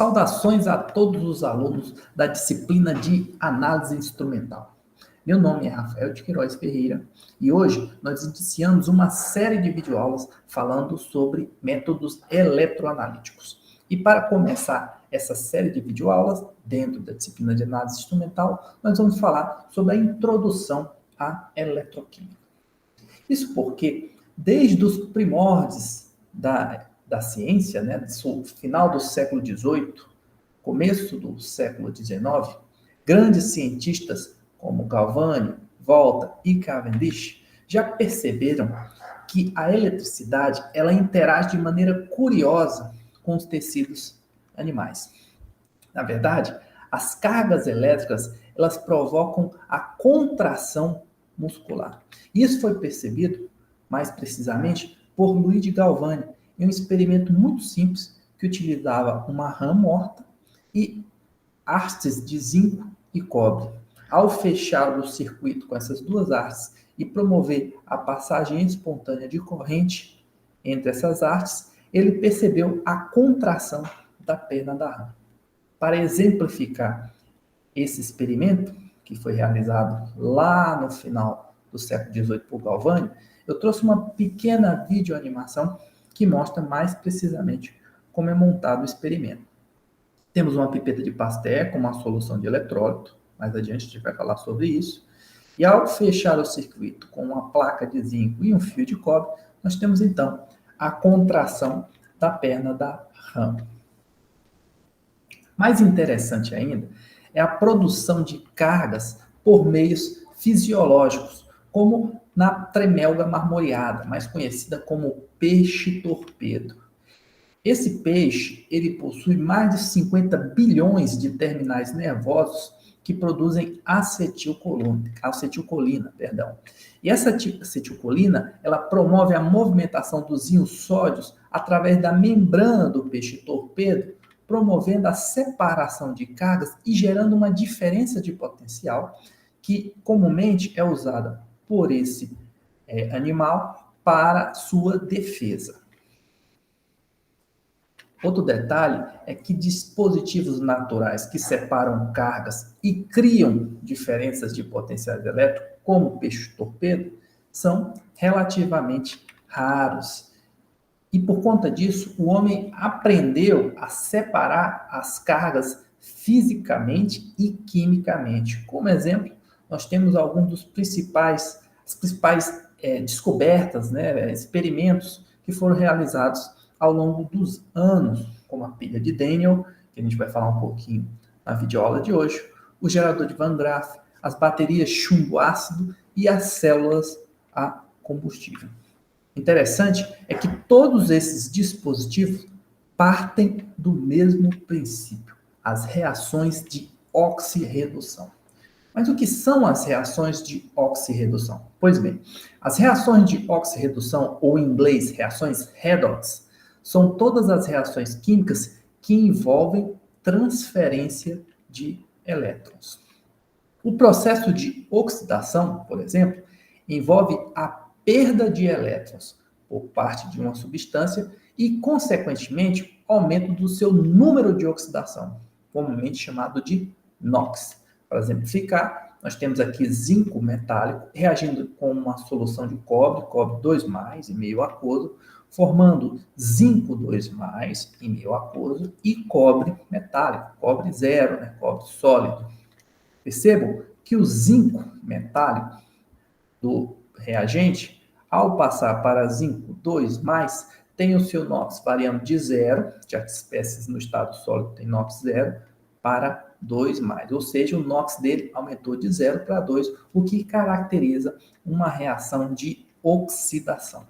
Saudações a todos os alunos da disciplina de Análise Instrumental. Meu nome é Rafael de Queiroz Ferreira e hoje nós iniciamos uma série de videoaulas falando sobre métodos eletroanalíticos. E para começar essa série de videoaulas, dentro da disciplina de Análise Instrumental, nós vamos falar sobre a introdução à eletroquímica. Isso porque, desde os primórdios da ciência, né, do final do século XVIII, começo do século XIX, grandes cientistas como Galvani, Volta e Cavendish já perceberam que a eletricidade ela interage de maneira curiosa com os tecidos animais. Na verdade, as cargas elétricas elas provocam a contração muscular. Isso foi percebido, mais precisamente, por Luigi Galvani, em um experimento muito simples que utilizava uma rã morta e hastes de zinco e cobre. Ao fechar o circuito com essas duas hastes e promover a passagem espontânea de corrente entre essas hastes, ele percebeu a contração da perna da rã. Para exemplificar esse experimento, que foi realizado lá no final do século XVIII por Galvani, eu trouxe uma pequena videoanimação que mostra mais precisamente como é montado o experimento. Temos uma pipeta de Pasteur com uma solução de eletrólito, mais adiante a gente vai falar sobre isso, e ao fechar o circuito com uma placa de zinco e um fio de cobre, nós temos então a contração da perna da rã. Mais interessante ainda é a produção de cargas por meios fisiológicos, como na tremelga marmoreada, mais conhecida como peixe-torpedo. Esse peixe, ele possui mais de 50 bilhões de terminais nervosos que produzem acetilcolina. E essa acetilcolina, ela promove a movimentação dos íons sódios através da membrana do peixe-torpedo, promovendo a separação de cargas e gerando uma diferença de potencial que comumente é usada por esse animal para sua defesa. Outro detalhe é que dispositivos naturais que separam cargas e criam diferenças de potenciais elétricos, como o peixe-torpedo, são relativamente raros. E por conta disso, o homem aprendeu a separar as cargas fisicamente e quimicamente. Como exemplo, nós temos alguns dos principais descobertas, né, experimentos que foram realizados ao longo dos anos, como a pilha de Daniel, que a gente vai falar um pouquinho na videoaula de hoje, o gerador de Van Graff, as baterias chumbo-ácido e as células a combustível. Interessante é que todos esses dispositivos partem do mesmo princípio, as reações de oxirredução. Mas o que são as reações de oxirredução? Pois bem, as reações de oxirredução, ou em inglês, reações redox, são todas as reações químicas que envolvem transferência de elétrons. O processo de oxidação, por exemplo, envolve a perda de elétrons por parte de uma substância e, consequentemente, aumento do seu número de oxidação, comumente chamado de NOx. Para exemplificar, nós temos aqui zinco metálico reagindo com uma solução de cobre 2+, em meio aquoso, formando zinco 2+, em meio aquoso, e cobre metálico, cobre zero, né, cobre sólido. Percebam que o zinco metálico do reagente, ao passar para zinco 2+, tem o seu NOx variando de 0, já que espécies no estado sólido tem NOx 0, para 2+, ou seja, o NOx dele aumentou de 0 para 2, o que caracteriza uma reação de oxidação.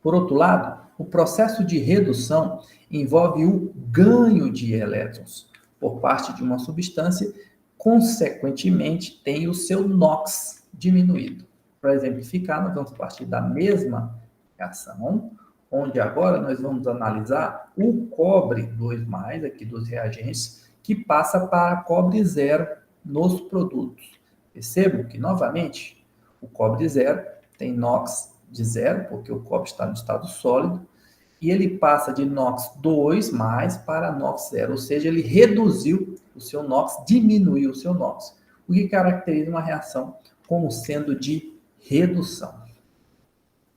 Por outro lado, o processo de redução envolve o ganho de elétrons por parte de uma substância, consequentemente, tem o seu NOx diminuído. Para exemplificar, nós vamos partir da mesma reação, onde agora nós vamos analisar o cobre 2+, aqui dos reagentes, que passa para cobre zero nos produtos. Percebam que, novamente, o cobre zero tem NOx de 0, porque o cobre está no estado sólido, e ele passa de NOx 2 para NOx 0, ou seja, ele reduziu o seu NOx, diminuiu o seu NOx, o que caracteriza uma reação como sendo de redução.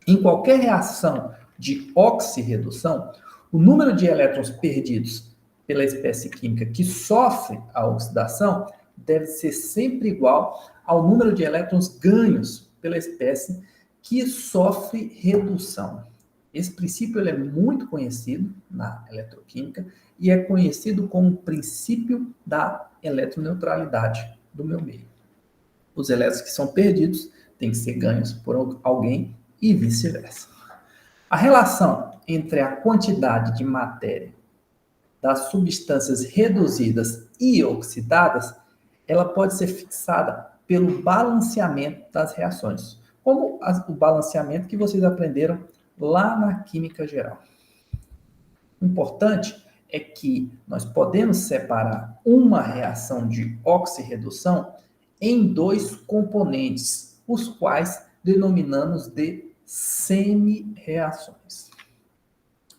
Em qualquer reação de oxirredução, o número de elétrons perdidos pela espécie química que sofre a oxidação deve ser sempre igual ao número de elétrons ganhos pela espécie que sofre redução. Esse princípio ele é muito conhecido na eletroquímica e é conhecido como o princípio da eletroneutralidade do meu meio. Os elétrons que são perdidos têm que ser ganhos por alguém e vice-versa. A relação entre a quantidade de matéria das substâncias reduzidas e oxidadas, ela pode ser fixada pelo balanceamento das reações, como o balanceamento que vocês aprenderam lá na química geral. O importante é que nós podemos separar uma reação de oxirredução em dois componentes, os quais denominamos de semi-reações.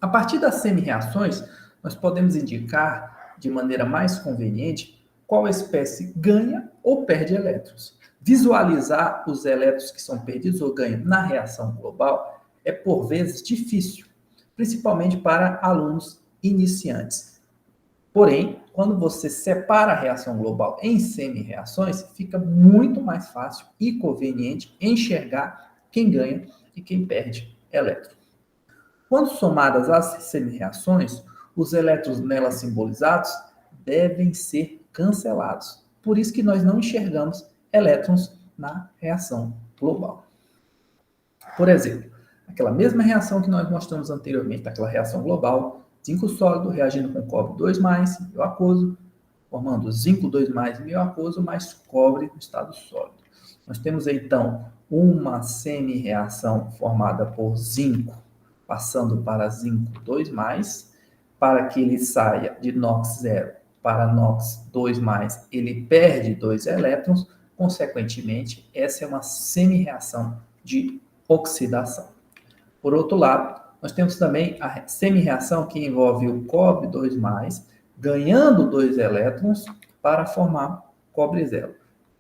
A partir das semi-reações, nós podemos indicar de maneira mais conveniente qual espécie ganha ou perde elétrons. Visualizar os elétrons que são perdidos ou ganhos na reação global é por vezes difícil, principalmente para alunos iniciantes. Porém, quando você separa a reação global em semi-reações, fica muito mais fácil e conveniente enxergar quem ganha e quem perde elétron. Quando somadas as semi-reações, os elétrons nelas simbolizados devem ser cancelados. Por isso que nós não enxergamos elétrons na reação global. Por exemplo, aquela mesma reação que nós mostramos anteriormente, aquela reação global, zinco sólido reagindo com cobre 2+, meio aquoso, formando zinco 2+, meio aquoso, mais cobre no estado sólido. Nós temos, então, uma semi-reação formada por zinco, passando para zinco 2+, para que ele saia de NOx 0 para NOx 2+, ele perde 2 elétrons, consequentemente, essa é uma semi-reação de oxidação. Por outro lado, nós temos também a semi-reação que envolve o cobre 2+, ganhando 2 elétrons para formar cobre 0.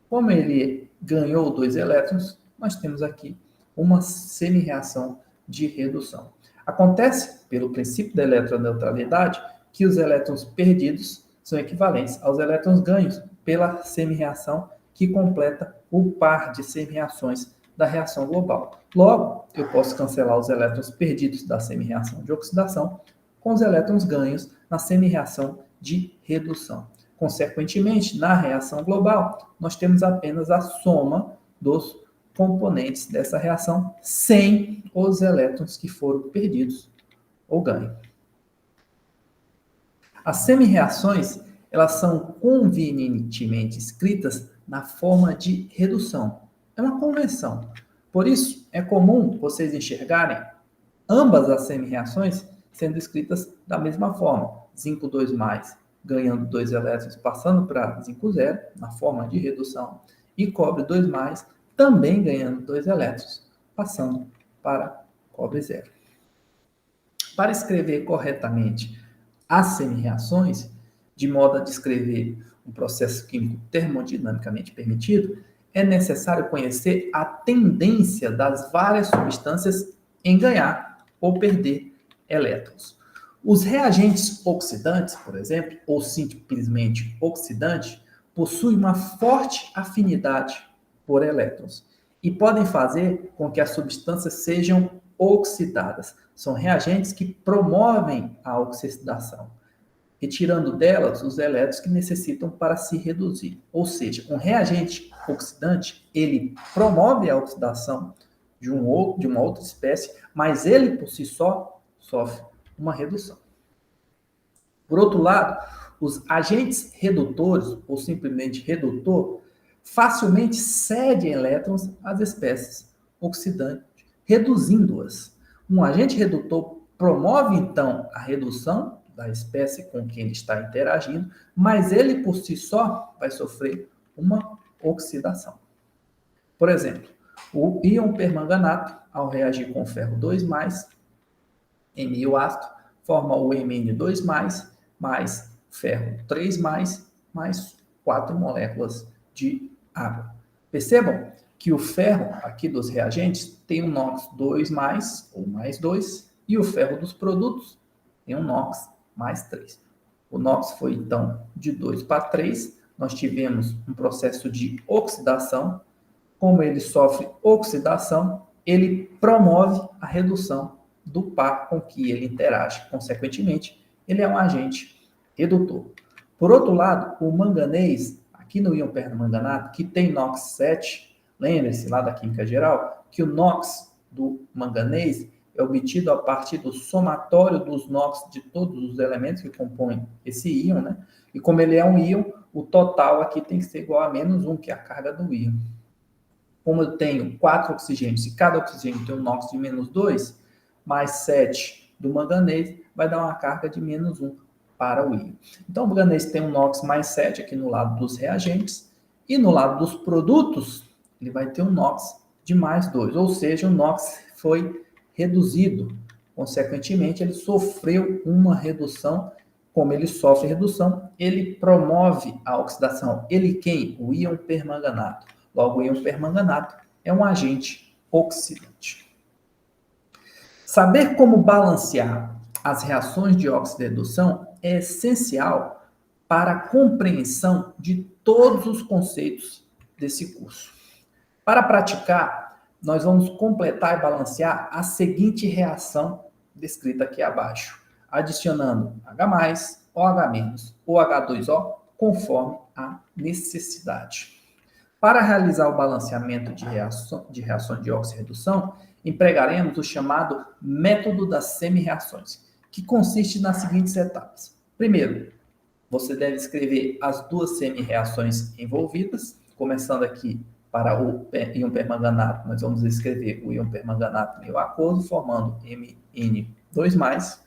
Como ele ganhou 2 elétrons, nós temos aqui uma semi-reação de redução. Acontece, pelo princípio da eletroneutralidade, que os elétrons perdidos são equivalentes aos elétrons ganhos pela semi-reação que completa o par de semi-reações da reação global. Logo, eu posso cancelar os elétrons perdidos da semi-reação de oxidação com os elétrons ganhos na semi-reação de redução. Consequentemente, na reação global, nós temos apenas a soma dos componentes dessa reação sem os elétrons que foram perdidos ou ganhos. As semi-reações, elas são convenientemente escritas na forma de redução. É uma convenção. Por isso, é comum vocês enxergarem ambas as semi-reações sendo escritas da mesma forma. Zinco 2+, ganhando 2 elétrons, passando para zinco 0, na forma de redução. E cobre 2+, também ganhando 2 elétrons, passando para cobre 0. Para escrever corretamente as semi-reações, de modo a descrever um processo químico termodinamicamente permitido, é necessário conhecer a tendência das várias substâncias em ganhar ou perder elétrons. Os reagentes oxidantes, por exemplo, ou simplesmente oxidantes, possuem uma forte afinidade por elétrons e podem fazer com que as substâncias sejam oxidadas. São reagentes que promovem a oxidação, retirando delas os elétrons que necessitam para se reduzir. Ou seja, um reagente oxidante, ele promove a oxidação de uma outra espécie, mas ele por si só sofre uma redução. Por outro lado, os agentes redutores, ou simplesmente redutor, facilmente cedem elétrons às espécies oxidantes, reduzindo-as. Um agente redutor promove, então, a redução da espécie com quem ele está interagindo, mas ele, por si só, vai sofrer uma oxidação. Por exemplo, o íon permanganato, ao reagir com ferro 2+, em meio ácido, forma o Mn2+, mais ferro 3+, mais 4 moléculas de água. Percebam que o ferro aqui dos reagentes tem um NOx 2+, ou mais 2, e o ferro dos produtos tem um NOx mais 3. O NOx foi, então, de 2 para 3. Nós tivemos um processo de oxidação. Como ele sofre oxidação, ele promove a redução do par com que ele interage. Consequentemente, ele é um agente redutor. Por outro lado, o manganês, aqui no íon permanganato, que tem NOx 7, lembre-se lá da química geral, que o NOx do manganês é obtido a partir do somatório dos NOx de todos os elementos que compõem esse íon, né? E como ele é um íon, o total aqui tem que ser igual a -1, que é a carga do íon. Como eu tenho 4 oxigênios e cada oxigênio tem um NOx de -2, mais 7 do manganês, vai dar uma carga de -1 para o íon. Então, o manganês tem um NOx mais 7 aqui no lado dos reagentes, e no lado dos produtos, ele vai ter um NOx de mais 2, ou seja, o NOx foi reduzido. Consequentemente, ele sofreu uma redução. Como ele sofre redução, ele promove a oxidação. Ele quem? O íon permanganato. Logo, o íon permanganato é um agente oxidante. Saber como balancear as reações de oxidação é essencial para a compreensão de todos os conceitos desse curso. Para praticar, nós vamos completar e balancear a seguinte reação descrita aqui abaixo, adicionando H+, OH-, ou H2O, conforme a necessidade. Para realizar o balanceamento de reações de oxirredução, empregaremos o chamado método das semi-reações, que consiste nas seguintes etapas. Primeiro, você deve escrever as duas semi-reações envolvidas, começando aqui para o íon permanganato, nós vamos escrever o íon permanganato meio aquoso, formando Mn2+.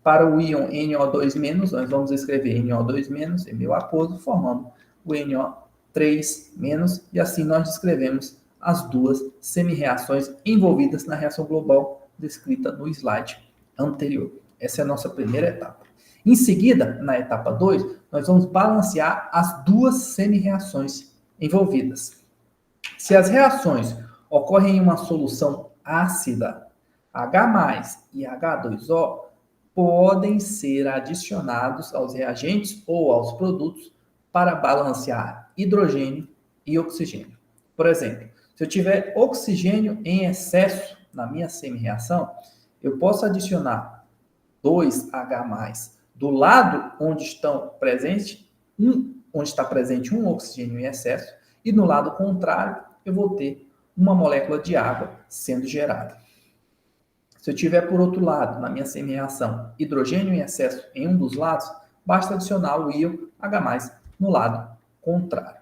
Para o íon NO2-, nós vamos escrever NO2- em meio aquoso, formando o NO3-, e assim nós descrevemos as duas semi-reações envolvidas na reação global descrita no slide anterior. Essa é a nossa primeira etapa. Em seguida, na etapa 2, nós vamos balancear as duas semi-reações envolvidas. Se as reações ocorrem em uma solução ácida, H+ e H2O podem ser adicionados aos reagentes ou aos produtos para balancear hidrogênio e oxigênio. Por exemplo, se eu tiver oxigênio em excesso na minha semi-reação, eu posso adicionar 2H+ do lado onde está presente um oxigênio em excesso, e no lado contrário eu vou ter uma molécula de água sendo gerada. Se eu tiver, por outro lado, na minha semi-reação, hidrogênio em excesso em um dos lados, basta adicionar o íon H+ no lado contrário.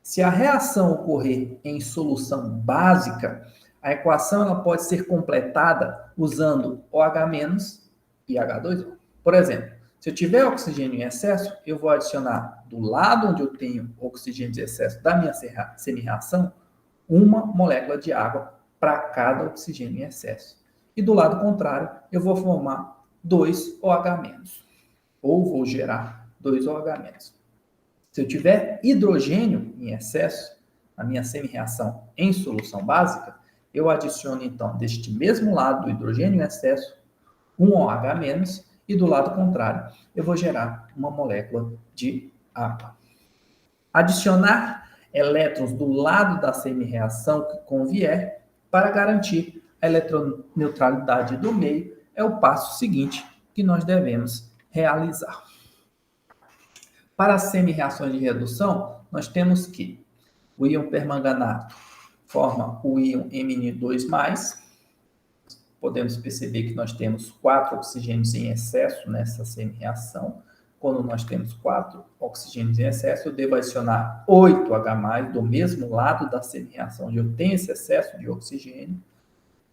Se a reação ocorrer em solução básica, a equação ela pode ser completada usando OH- e H2O. Por exemplo, se eu tiver oxigênio em excesso, eu vou adicionar do lado onde eu tenho oxigênio de excesso da minha semi-reação, uma molécula de água para cada oxigênio em excesso. E do lado contrário, eu vou formar 2 OH-, ou vou gerar 2 OH-. Se eu tiver hidrogênio em excesso, na minha semi-reação em solução básica, eu adiciono então deste mesmo lado do hidrogênio em excesso um OH-, e do lado contrário eu vou gerar uma molécula de água. Adicionar elétrons do lado da semi-reação que convier para garantir a eletroneutralidade do meio é o passo seguinte que nós devemos realizar. Para as semi-reações de redução, nós temos que o íon permanganato forma o íon Mn2+. Podemos perceber que nós temos 4 oxigênios em excesso nessa semi-reação. Quando nós temos 4 oxigênios em excesso, eu devo adicionar 8H+ do mesmo lado da semi-reação onde eu tenho esse excesso de oxigênio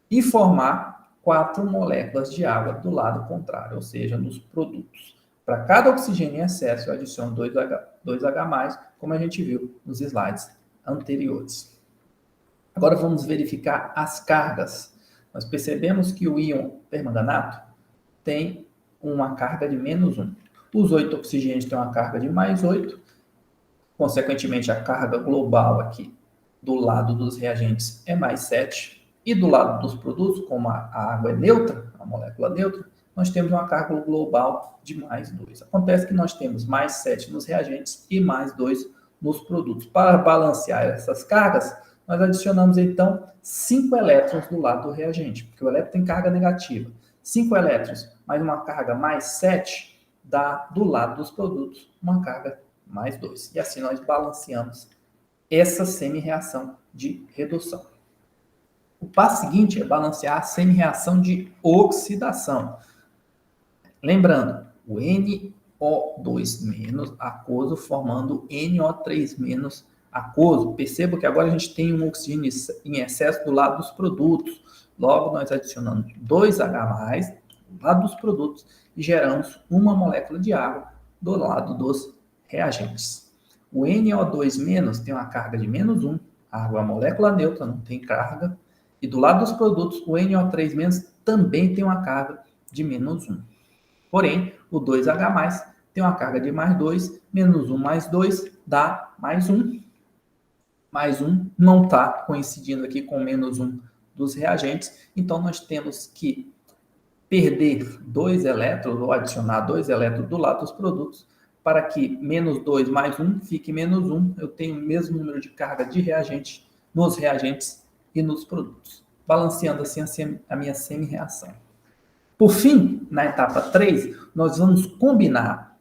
e formar 4 moléculas de água do lado contrário, ou seja, nos produtos. Para cada oxigênio em excesso, eu adiciono 2H+, como a gente viu nos slides anteriores. Agora vamos verificar as cargas Nós percebemos que o íon permanganato tem uma carga de -1. Os 8 oxigênios têm uma carga de +8. Consequentemente, a carga global aqui do lado dos reagentes é +7. E do lado dos produtos, como a água é neutra, a molécula neutra, nós temos uma carga global de +2. Acontece que nós temos +7 nos reagentes e +2 nos produtos. Para balancear essas cargas, nós adicionamos, então, 5 elétrons do lado do reagente, porque o elétron tem carga negativa. 5 elétrons mais uma carga +7 dá, do lado dos produtos, uma carga +2. E assim nós balanceamos essa semi-reação de redução. O passo seguinte é balancear a semi-reação de oxidação. Lembrando, o NO2- aquoso formando NO3- aquoso. Perceba que agora a gente tem um oxigênio em excesso do lado dos produtos. Logo, nós adicionamos 2H+, do lado dos produtos, e geramos uma molécula de água do lado dos reagentes. O NO2- tem uma carga de -1, a água é uma molécula neutra, não tem carga. E do lado dos produtos, o NO3- também tem uma carga de -1. Porém, o 2H+, tem uma carga de +2, -1 mais 2 dá +1. +1 não está coincidindo aqui com -1 dos reagentes, então nós temos que perder 2 elétrons, ou adicionar 2 elétrons do lado dos produtos, para que -2 mais 1 fique -1, eu tenho o mesmo número de carga de reagente nos reagentes e nos produtos, balanceando assim a minha semi-reação. Por fim, na etapa 3, nós vamos combinar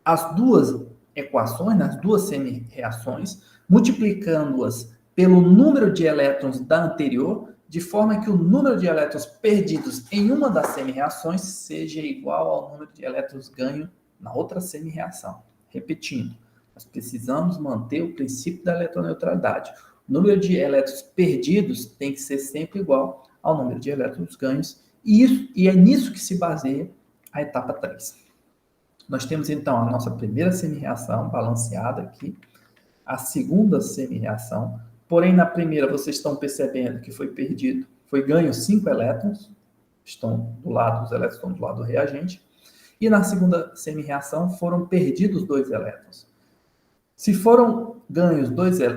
as duas equações, as duas semi-reações, multiplicando-as pelo número de elétrons da anterior, de forma que o número de elétrons perdidos em uma das semi-reações seja igual ao número de elétrons ganho na outra semi-reação. Repetindo, nós precisamos manter o princípio da eletroneutralidade. O número de elétrons perdidos tem que ser sempre igual ao número de elétrons ganhos, e é nisso que se baseia a etapa 3. Nós temos, então, a nossa primeira semi-reação balanceada aqui, a segunda semi-reação, porém, na primeira, vocês estão percebendo que foi ganho 5 elétrons, estão do lado, os elétrons estão do lado do reagente, e na segunda semi-reação foram perdidos 2 elétrons. Se foram ganhos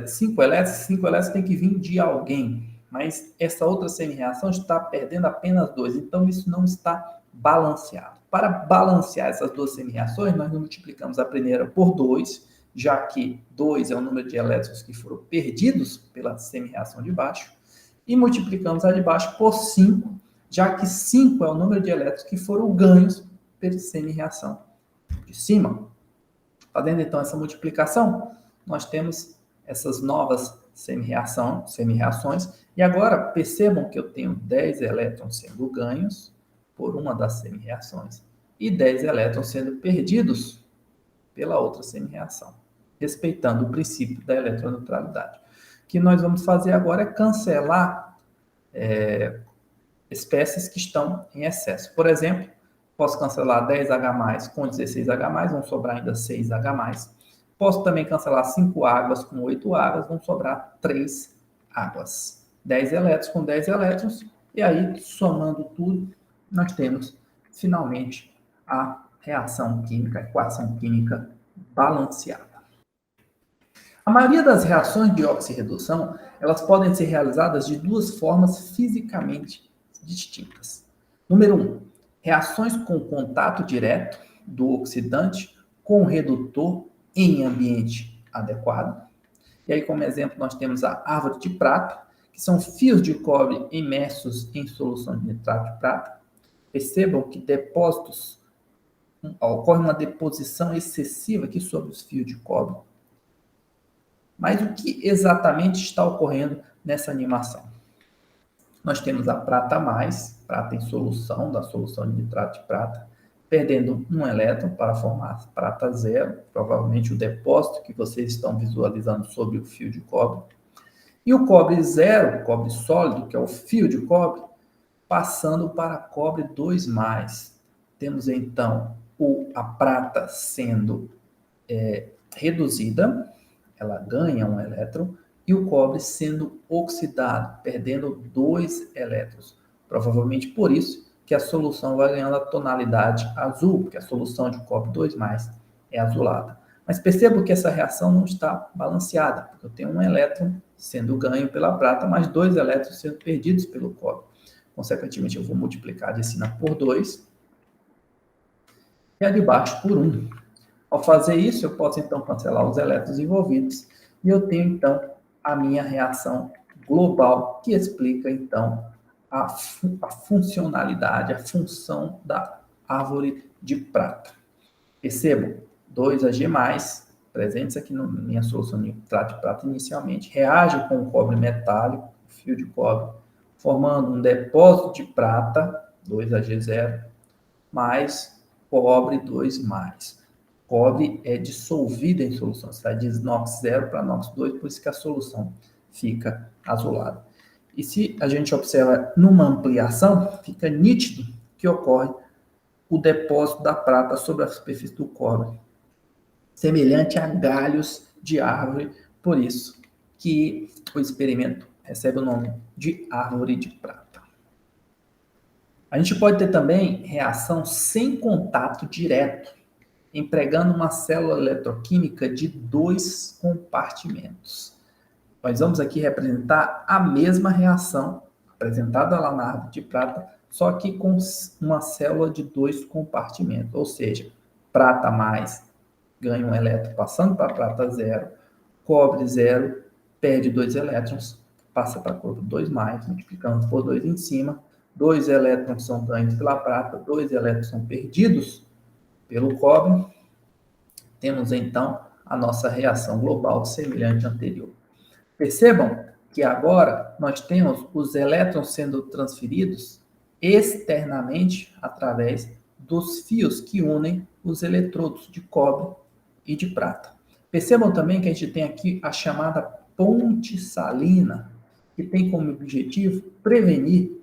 5 elétrons tem que vir de alguém, mas essa outra semi-reação está perdendo apenas 2, então isso não está balanceado. Para balancear essas duas semi-reações, nós multiplicamos a primeira por 2, já que 2 é o número de elétrons que foram perdidos pela semi-reação de baixo, e multiplicamos a de baixo por 5, já que 5 é o número de elétrons que foram ganhos pela semi-reação de cima. Fazendo então essa multiplicação, nós temos essas novas semi-reações, e agora percebam que eu tenho 10 elétrons sendo ganhos por uma das semi-reações e 10 elétrons sendo perdidos pela outra semi-reação, respeitando o princípio da eletroneutralidade. O que nós vamos fazer agora é cancelar espécies que estão em excesso. Por exemplo, posso cancelar 10H+, com 16H+, vão sobrar ainda 6H+. Posso também cancelar 5 águas com 8 águas, vão sobrar 3 águas. 10 elétrons com 10 elétrons, e aí, somando tudo, nós temos, finalmente, a reação química, a equação química balanceada. A maioria das reações de oxirredução, elas podem ser realizadas de duas formas fisicamente distintas. Número 1, reações com contato direto do oxidante com o redutor em ambiente adequado. E aí, como exemplo, nós temos a árvore de prata, que são fios de cobre imersos em solução de nitrato de prata. Percebam que ocorre uma deposição excessiva aqui sobre os fios de cobre. Mas o que exatamente está ocorrendo nessa animação? Nós temos a prata prata em solução, da solução de nitrato de prata, perdendo um elétron para formar prata zero, provavelmente o depósito que vocês estão visualizando sobre o fio de cobre. E o cobre zero, cobre sólido, que é o fio de cobre, passando para cobre 2+. Temos então a prata sendo reduzida, ela ganha um elétron, e o cobre sendo oxidado, perdendo 2 elétrons, Provavelmente por isso que a solução vai ganhando a tonalidade azul, porque a solução de cobre 2+, é azulada. Mas percebo que essa reação não está balanceada, porque eu tenho um elétron sendo ganho pela prata, mas 2 elétrons sendo perdidos pelo cobre. Consequentemente, eu vou multiplicar a de cima por 2 e a de baixo por 1. Ao fazer isso, eu posso então cancelar os elétrons envolvidos e eu tenho então a minha reação global, que explica então a funcionalidade, a função da árvore de prata. Percebam, 2Ag+, presentes aqui na minha solução de nitrato de prata inicialmente, reage com o cobre metálico, fio de cobre, formando um depósito de prata, 2Ag0, mais cobre 2+. Cobre é dissolvido em solução, sai de NOx 0 para NOx 2, por isso que a solução fica azulada. E se a gente observa numa ampliação, fica nítido que ocorre o depósito da prata sobre a superfície do cobre, semelhante a galhos de árvore, por isso que o experimento recebe o nome de árvore de prata. A gente pode ter também reação sem contato direto, empregando uma célula eletroquímica de 2 compartimentos. Nós vamos aqui representar a mesma reação apresentada lá na árvore de prata, só que com uma célula de 2 compartimentos, ou seja, prata mais ganha um elétron passando para prata 0, cobre 0, perde 2 elétrons, passa para cobre 2+, multiplicando por 2 em cima, 2 elétrons são ganhos pela prata, 2 elétrons são perdidos pelo cobre. Temos então a nossa reação global semelhante à anterior. Percebam que agora nós temos os elétrons sendo transferidos externamente através dos fios que unem os eletrodos de cobre e de prata. Percebam também que a gente tem aqui a chamada ponte salina, que tem como objetivo prevenir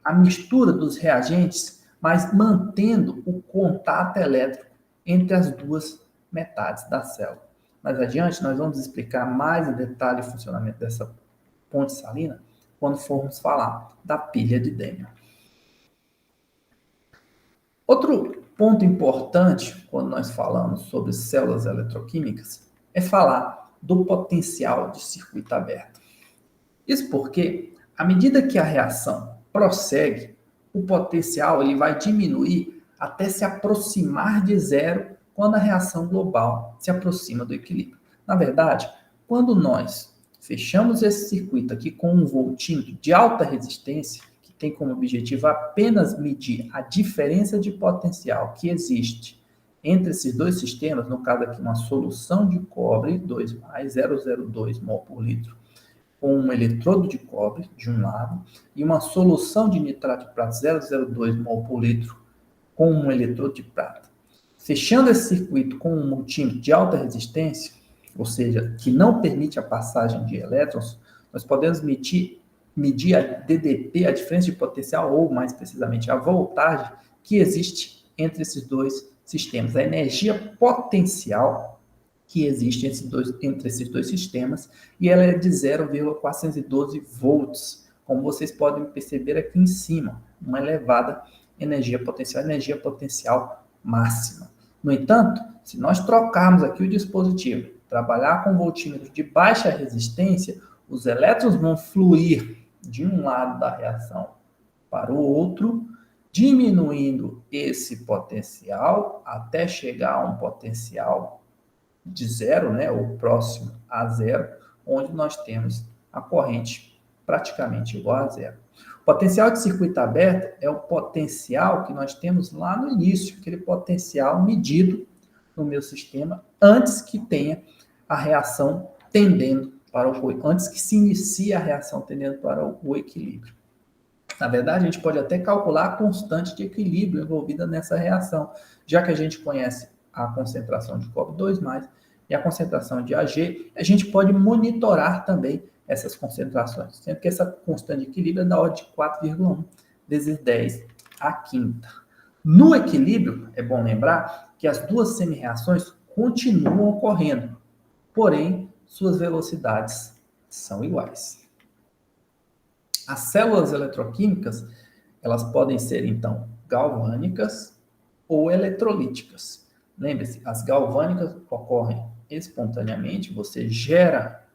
a mistura dos reagentes, mas mantendo o contato elétrico entre as duas metades da célula. Mais adiante, nós vamos explicar mais em detalhe o funcionamento dessa ponte salina quando formos falar da pilha de Daniell. Outro ponto importante quando nós falamos sobre células eletroquímicas é falar do potencial de circuito aberto. Isso porque, à medida que a reação prossegue, o potencial ele vai diminuir até se aproximar de zero quando a reação global se aproxima do equilíbrio. Na verdade, quando nós fechamos esse circuito aqui com um voltímetro de alta resistência, que tem como objetivo apenas medir a diferença de potencial que existe entre esses dois sistemas, no caso aqui uma solução de cobre 2+, 0,02 mol por litro, com um eletrodo de cobre de um lado e uma solução de nitrato de prata 0,02 mol por litro com um eletrodo de prata. Fechando esse circuito com um multímetro de alta resistência, ou seja, que não permite a passagem de elétrons, nós podemos medir a DDP, a diferença de potencial, ou mais precisamente a voltagem que existe entre esses dois sistemas. A energia potencial que existe entre esses dois sistemas, e ela é de 0,412 volts, como vocês podem perceber aqui em cima, uma elevada energia potencial máxima. No entanto, se nós trocarmos aqui o dispositivo, trabalhar com voltímetro de baixa resistência, os elétrons vão fluir de um lado da reação para o outro, diminuindo esse potencial até chegar a um potencial de zero, né, ou próximo a zero, onde nós temos a corrente praticamente igual a zero. O potencial de circuito aberto é o potencial que nós temos lá no início, aquele potencial medido no meu sistema antes que tenha a reação tendendo para antes que se inicie a reação tendendo para o equilíbrio. Na verdade, a gente pode até calcular a constante de equilíbrio envolvida nessa reação, já que a gente conhece a concentração de cobre 2+, e a concentração de Ag, a gente pode monitorar também essas concentrações, sendo que essa constante de equilíbrio é da ordem de 4,1 vezes 10 à quinta. No equilíbrio, é bom lembrar que as duas semi-reações continuam ocorrendo, porém, suas velocidades são iguais. As células eletroquímicas, Elas podem ser, então, galvânicas ou eletrolíticas. Lembre-se, as galvânicas ocorrem espontaneamente, você gera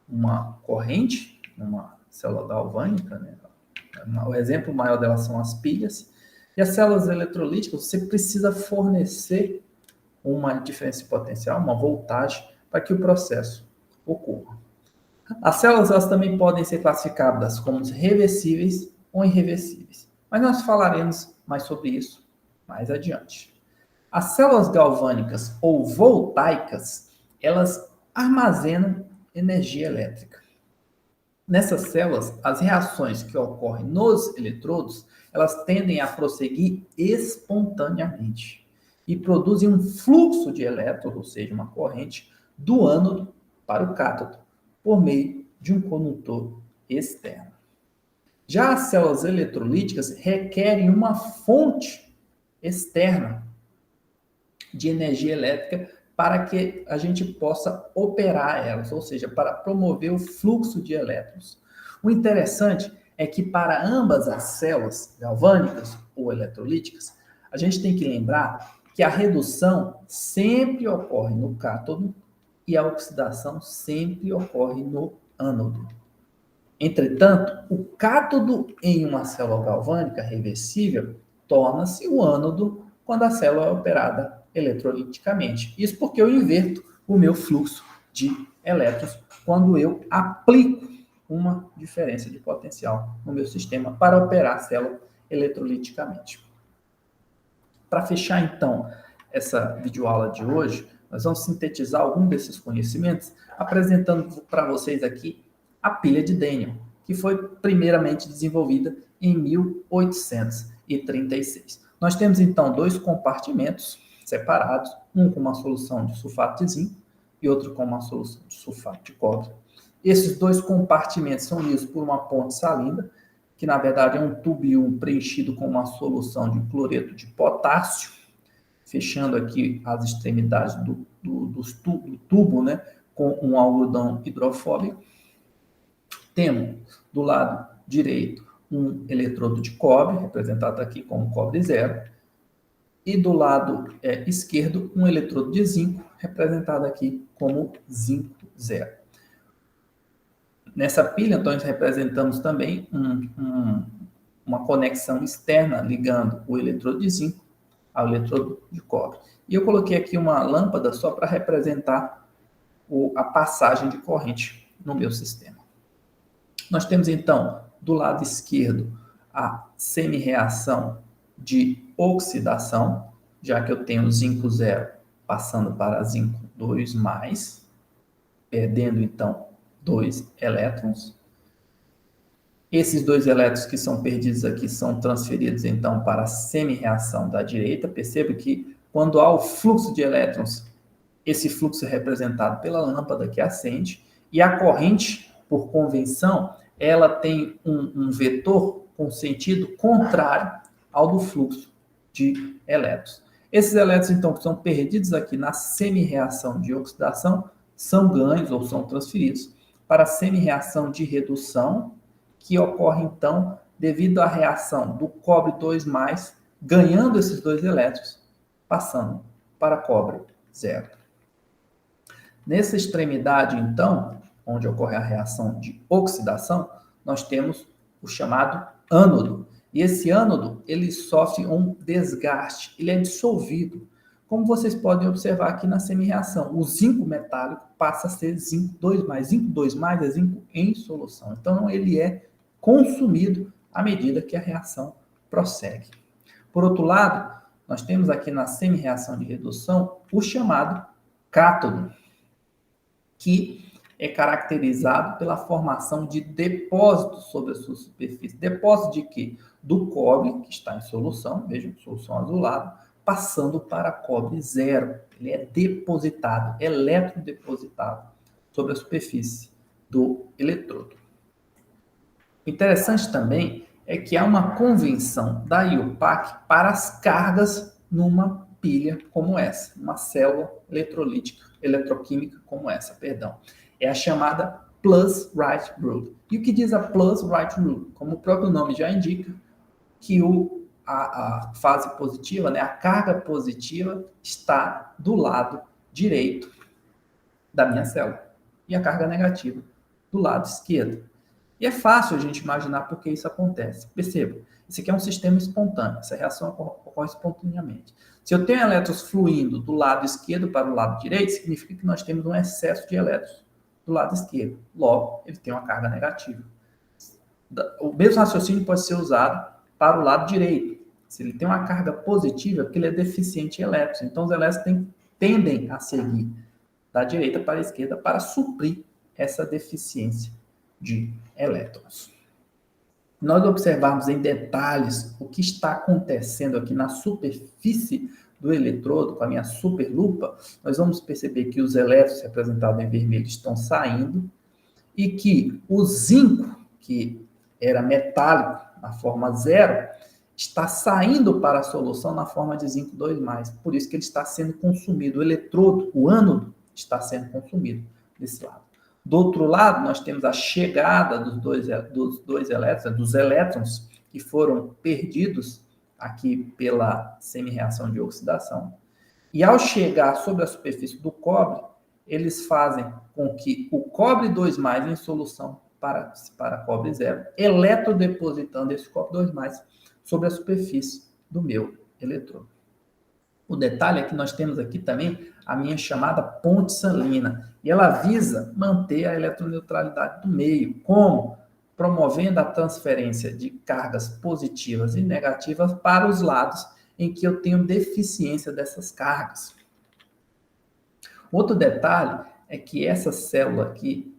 uma corrente, uma célula galvânica, né? O exemplo maior delas são as pilhas. E as células eletrolíticas, você precisa fornecer uma diferença potencial, uma voltagem, para que o processo ocorra. As células elas também podem ser classificadas como reversíveis ou irreversíveis, mas nós falaremos mais sobre isso mais adiante. As células galvânicas ou voltaicas, elas armazenam energia elétrica. Nessas células, as reações que ocorrem nos eletrodos, elas tendem a prosseguir espontaneamente e produzem um fluxo de elétrons, ou seja, uma corrente, do ânodo para o cátodo, por meio de um condutor externo. Já as células eletrolíticas requerem uma fonte externa de energia elétrica para que a gente possa operar elas, ou seja, para promover o fluxo de elétrons. O interessante é que para ambas as células galvânicas ou eletrolíticas, a gente tem que lembrar que a redução sempre ocorre no cátodo e a oxidação sempre ocorre no ânodo. Entretanto, o cátodo em uma célula galvânica reversível torna-se o ânodo quando a célula é operada eletroliticamente. Isso porque eu inverto o meu fluxo de elétrons quando eu aplico uma diferença de potencial no meu sistema para operar a célula eletroliticamente. Para fechar, então, essa videoaula de hoje, nós vamos sintetizar algum desses conhecimentos apresentando para vocês aqui a pilha de Daniell, que foi primeiramente desenvolvida em 1836. Nós temos, então, dois compartimentos separados, um com uma solução de sulfato de zinco e outro com uma solução de sulfato de cobre. Esses dois compartimentos são unidos por uma ponte salina, que na verdade é um tubo preenchido com uma solução de cloreto de potássio, fechando aqui as extremidades do tubo, né, com um algodão hidrofóbico. Temos do lado direito um eletrodo de cobre, representado aqui como cobre zero, e do lado esquerdo um eletrodo de zinco, representado aqui como zinco zero. Nessa pilha, então, nós representamos também uma conexão externa ligando o eletrodo de zinco ao eletrodo de cobre. E eu coloquei aqui uma lâmpada só para representar a passagem de corrente no meu sistema. Nós temos, então, do lado esquerdo, a semi-reação de oxidação, já que eu tenho zinco zero passando para zinco 2+, perdendo, então, 2 elétrons. Esses 2 elétrons que são perdidos aqui são transferidos, então, para a semi-reação da direita. Perceba que, quando há o fluxo de elétrons, esse fluxo é representado pela lâmpada que acende, e a corrente, por convenção, ela tem um vetor com sentido contrário ao do fluxo de elétrons. Esses elétrons, então, que são perdidos aqui na semi-reação de oxidação, são ganhos ou são transferidos para a semi-reação de redução, que ocorre, então, devido à reação do cobre 2+, ganhando esses 2 elétrons, passando para cobre zero. Nessa extremidade, então, onde ocorre a reação de oxidação, nós temos o chamado ânodo. E esse ânodo, ele sofre um desgaste, ele é dissolvido. Como vocês podem observar aqui na semi-reação, o zinco metálico passa a ser zinco 2+. Zinco 2+ é zinco em solução. Então, ele é consumido à medida que a reação prossegue. Por outro lado, nós temos aqui na semi-reação de redução o chamado cátodo, que é caracterizado pela formação de depósitos sobre a sua superfície. Depósito de quê? Do cobre, que está em solução, vejam, solução azulada, passando para cobre zero. Ele é depositado, eletrodepositado sobre a superfície do eletrodo. Interessante também é que há uma convenção da IUPAC para as cargas numa pilha como essa, uma célula eletroquímica como essa, perdão. É a chamada plus right rule. E o que diz a plus right rule? Como o próprio nome já indica, que a fase positiva, né, a carga positiva, está do lado direito da minha célula e a carga negativa do lado esquerdo. E é fácil a gente imaginar por que isso acontece. Perceba, isso aqui é um sistema espontâneo, essa reação ocorre espontaneamente. Se eu tenho elétrons fluindo do lado esquerdo para o lado direito, significa que nós temos um excesso de elétrons do lado esquerdo. Logo, ele tem uma carga negativa. O mesmo raciocínio pode ser usado para o lado direito. Se ele tem uma carga positiva, é porque ele é deficiente em elétrons. Então, os elétrons tendem a seguir da direita para a esquerda para suprir essa deficiência de elétrons. Nós observarmos em detalhes o que está acontecendo aqui na superfície do eletrodo com a minha superlupa, nós vamos perceber que os elétrons representados em vermelho estão saindo e que o zinco, que era metálico na forma 0, está saindo para a solução na forma de zinco 2+. Por isso que ele está sendo consumido. O eletrodo, o ânodo, está sendo consumido desse lado. Do outro lado, nós temos a chegada dos elétrons que foram perdidos aqui pela semi-reação de oxidação. E ao chegar sobre a superfície do cobre, eles fazem com que o cobre 2+ em solução para cobre 0, eletrodepositando esse cobre 2+ sobre a superfície do meu eletrodo. O detalhe é que nós temos aqui também a minha chamada ponte salina, e ela visa manter a eletroneutralidade do meio. Como? Promovendo a transferência de cargas positivas e negativas para os lados em que eu tenho deficiência dessas cargas. Outro detalhe é que essa célula aqui,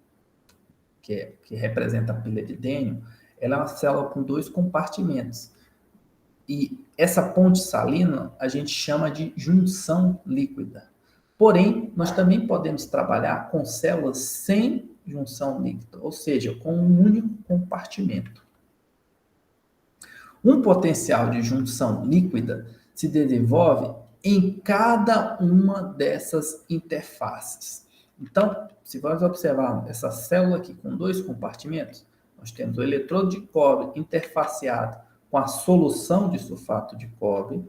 que representa a pilha de Dehn, ela é uma célula com 2 compartimentos. E essa ponte salina a gente chama de junção líquida. Porém, nós também podemos trabalhar com células sem junção líquida, ou seja, com um único compartimento. Um potencial de junção líquida se desenvolve em cada uma dessas interfaces. Então, se nós observarmos essa célula aqui com 2 compartimentos, nós temos o eletrodo de cobre interfaceado com a solução de sulfato de cobre,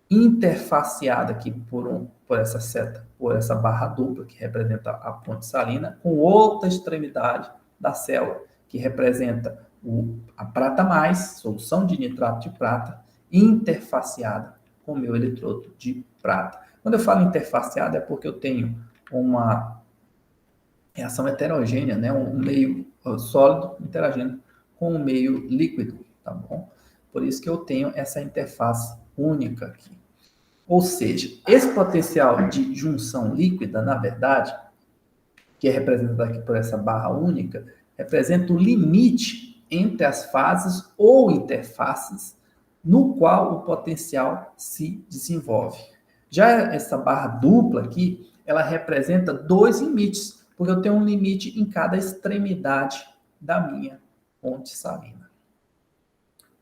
interfaceada aqui por essa seta, por essa barra dupla que representa a ponte salina, com outra extremidade da célula, que representa a prata mais, solução de nitrato de prata, interfaceada com o meu eletrodo de prata. Quando eu falo interfaceada é porque eu tenho uma reação heterogênea, né? Um meio sólido interagindo com um meio líquido, tá bom? Por isso que eu tenho essa interface única aqui. Ou seja, esse potencial de junção líquida, na verdade, que é representado aqui por essa barra única, representa o limite entre as fases ou interfaces no qual o potencial se desenvolve. Já essa barra dupla aqui, ela representa 2 limites, porque eu tenho um limite em cada extremidade da minha ponte salina.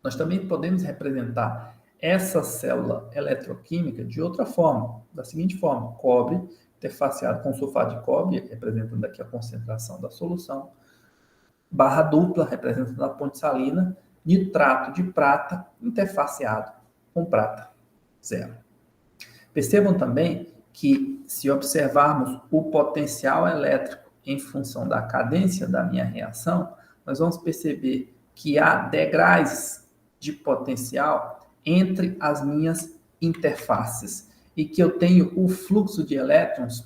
Nós também podemos representar essa célula eletroquímica de outra forma, da seguinte forma: cobre interfaceado com sulfato de cobre, representando aqui a concentração da solução, barra dupla, representando a ponte salina, nitrato de prata interfaceado com prata 0. Percebam também que, se observarmos o potencial elétrico em função da cadência da minha reação, nós vamos perceber que há degraus de potencial entre as minhas interfaces e que eu tenho o fluxo de elétrons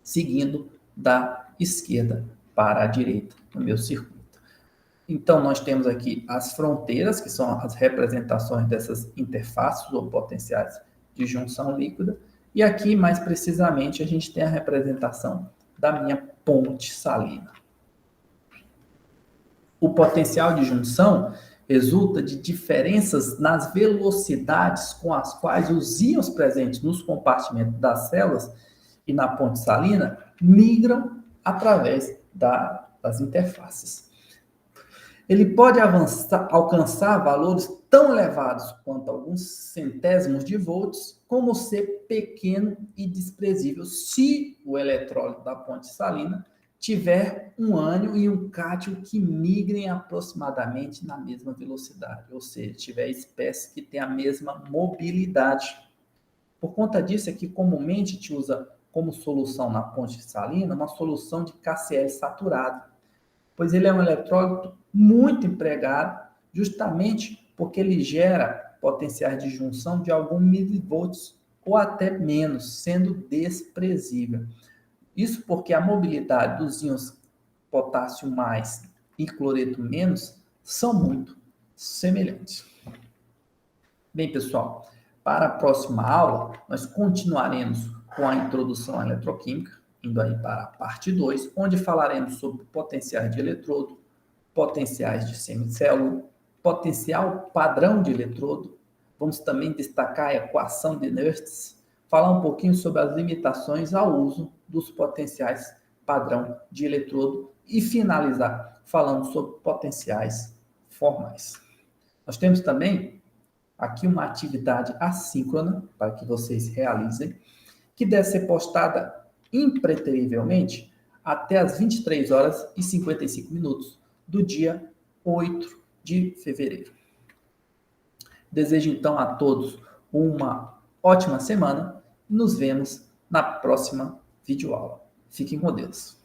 seguindo da esquerda para a direita no meu circuito. Então, nós temos aqui as fronteiras, que são as representações dessas interfaces ou potenciais de junção líquida, e aqui, mais precisamente, a gente tem a representação da minha ponte salina. O potencial de junção resulta de diferenças nas velocidades com as quais os íons presentes nos compartimentos das células e na ponte salina migram através das interfaces. Ele pode alcançar valores tão elevados quanto alguns centésimos de volts, como ser pequeno e desprezível se o eletrólito da ponte salina tiver um ânion e um cátion que migrem aproximadamente na mesma velocidade, ou seja, tiver espécies que têm a mesma mobilidade. Por conta disso é que comumente te usa como solução na ponte salina uma solução de KCl saturado, pois ele é um eletrólito muito empregado justamente porque ele gera potenciais de junção de alguns milivolts ou até menos, sendo desprezível. Isso porque a mobilidade dos íons potássio mais e cloreto menos são muito semelhantes. Bem, pessoal, para a próxima aula, nós continuaremos com a introdução à eletroquímica, indo aí para a parte 2, onde falaremos sobre potenciais de eletrodo, potenciais de semicélula, potencial padrão de eletrodo. Vamos também destacar a equação de Nernst, falar um pouquinho sobre as limitações ao uso dos potenciais padrão de eletrodo e finalizar falando sobre potenciais formais. Nós temos também aqui uma atividade assíncrona para que vocês realizem, que deve ser postada impreterivelmente até as 23 horas e 55 minutos do dia 8 de fevereiro. Desejo então a todos uma ótima semana e nos vemos na próxima videoaula. Fiquem com Deus.